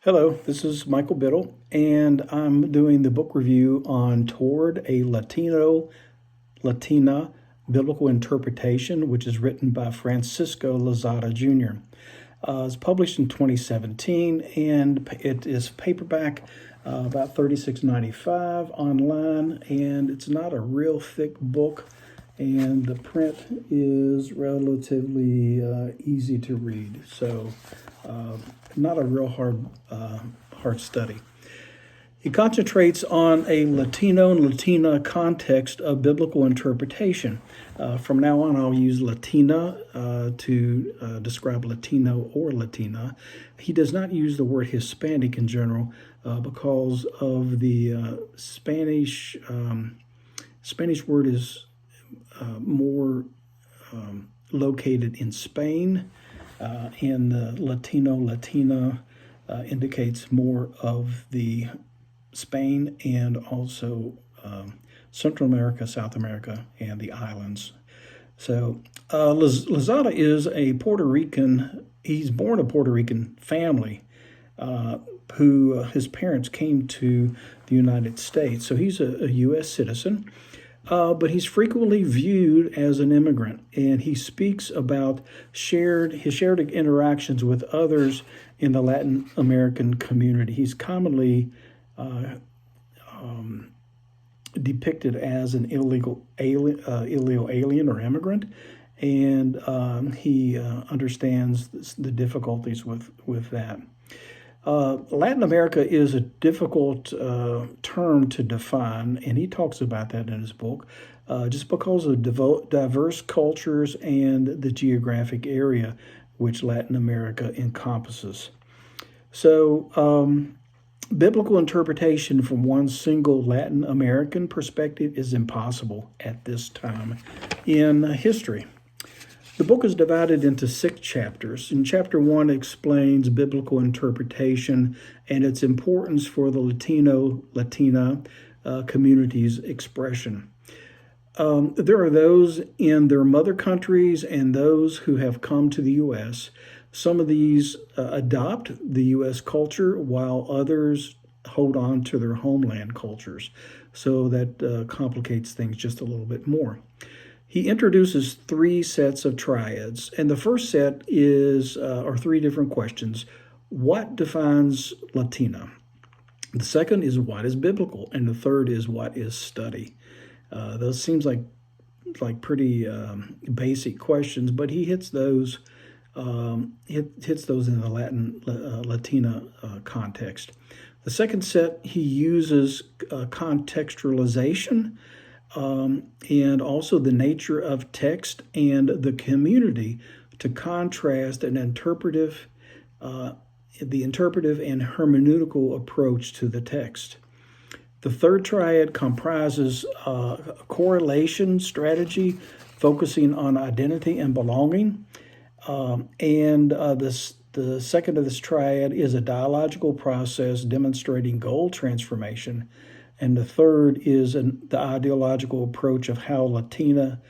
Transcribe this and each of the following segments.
Hello, this is Michael Biddle, and I'm doing the book review on Toward a Latina Biblical Interpretation, which is written by Francisco Lozada Jr. It's published in 2017, and it is paperback, about $36.95 online, and it's not a real thick book, and the print is relatively easy to read. So not a real hard study. It concentrates on a Latino and Latina context of biblical interpretation. From now on, I'll use Latina to describe Latino or Latina. He does not use the word Hispanic in general because of the Spanish word is more located in Spain, and the Latina indicates more of the Spain and also Central America, South America, and the islands. So Lozada is a Puerto Rican. He's born a Puerto Rican family who his parents came to the United States. So he's a U.S. citizen. But he's frequently viewed as an immigrant, and he speaks about his shared interactions with others in the Latin American community. He's commonly depicted as an illegal alien or immigrant, and he understands the difficulties with that. Latin America is a difficult term to define, and he talks about that in his book, just because of diverse cultures and the geographic area which Latin America encompasses. So, biblical interpretation from one single Latin American perspective is impossible at this time in history. The book is divided into 6 chapters, and chapter 1 explains biblical interpretation and its importance for the Latina community's expression. There are those in their mother countries and those who have come to the U.S. Some of these adopt the U.S. culture, while others hold on to their homeland cultures. So that complicates things just a little bit more. He introduces 3 sets of triads, and the first set are 3 different questions. What defines Latina? The second is what is biblical, and the third is what is study. Those seems like pretty basic questions, but he hits those hits those in the Latina context. The second set, he uses contextualization. And also the nature of text and the community to contrast the interpretive and hermeneutical approach to the text. The third triad comprises correlation strategy, focusing on identity and belonging. The second of this triad is a dialogical process demonstrating goal transformation. And the third is the ideological approach of how Latina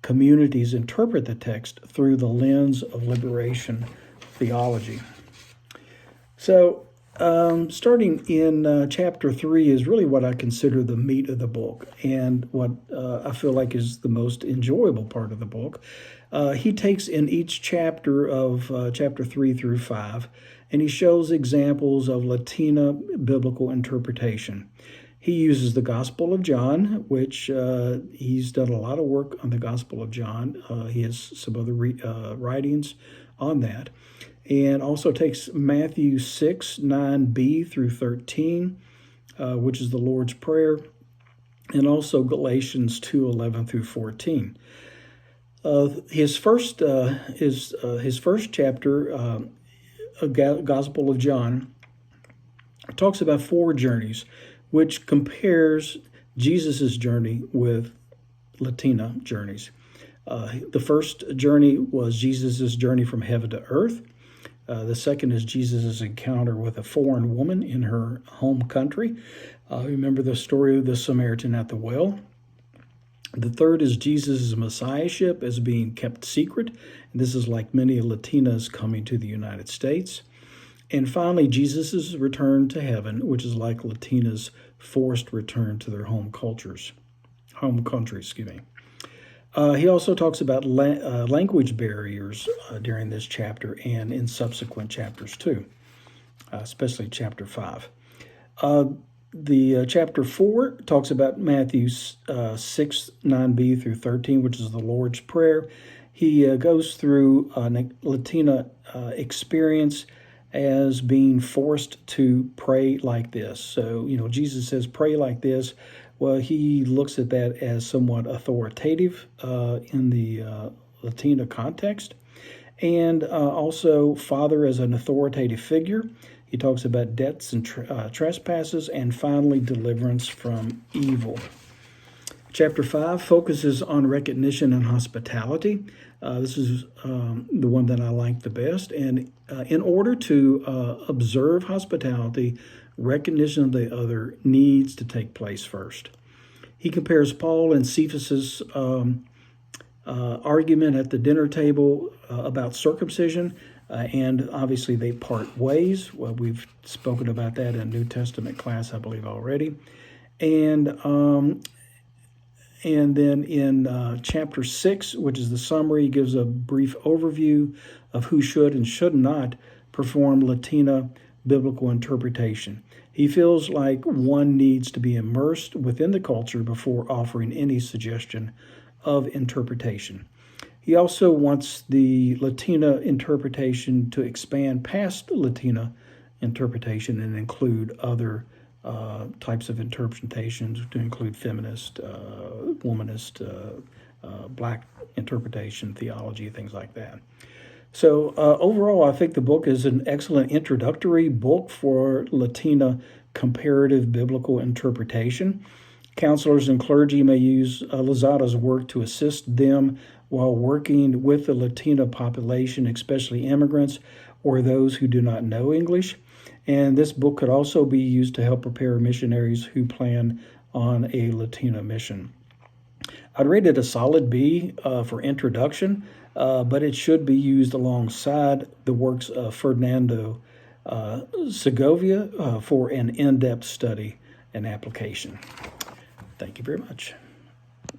communities interpret the text through the lens of liberation theology. So, starting in chapter 3 is really what I consider the meat of the book and what I feel like is the most enjoyable part of the book. He takes in each chapter of chapter 3 through 5, and he shows examples of Latina biblical interpretation. He uses the Gospel of John, which he's done a lot of work on the Gospel of John. He has some other writings on that. And also takes Matthew 6, 9b through 13, which is the Lord's Prayer, and also Galatians 2, 11 through 14. His first chapter, Gospel of John, talks about 4 journeys, which compares Jesus' journey with Latina journeys. The first journey was Jesus' journey from heaven to earth. The second is Jesus' encounter with a foreign woman in her home country. Remember the story of the Samaritan at the well. The third is Jesus' messiahship as being kept secret. And this is like many Latinas coming to the United States. And finally, Jesus' return to heaven, which is like Latina's forced return to their home country, excuse me. He also talks about language barriers during this chapter and in subsequent chapters too, especially chapter 5. The chapter 4 talks about Matthew 6, 9b through 13, which is the Lord's Prayer. He goes through Latina experience as being forced to pray like this. So, Jesus says, pray like this. Well, he looks at that as somewhat authoritative in the Latina context. And also, Father as an authoritative figure. He talks about debts and trespasses, and finally, deliverance from evil. Chapter 5 focuses on recognition and hospitality. This is the one that I like the best. And in order to observe hospitality, recognition of the other needs to take place first. He compares Paul and Cephas's argument at the dinner table about circumcision, and obviously they part ways. Well, we've spoken about that in New Testament class, I believe, already. And then in chapter 6, which is the summary, he gives a brief overview of who should and should not perform Latina biblical interpretation. He feels like one needs to be immersed within the culture before offering any suggestion of interpretation. He also wants the Latina interpretation to expand past Latina interpretation and include other types of interpretations, to include feminist, womanist, black interpretation, theology, things like that. So overall, I think the book is an excellent introductory book for Latina comparative biblical interpretation. Counselors and clergy may use Lozada's work to assist them while working with the Latina population, especially immigrants or those who do not know English. And this book could also be used to help prepare missionaries who plan on a Latina mission. I'd rate it a solid B for introduction, but it should be used alongside the works of Fernando Segovia for an in-depth study and application. Thank you very much.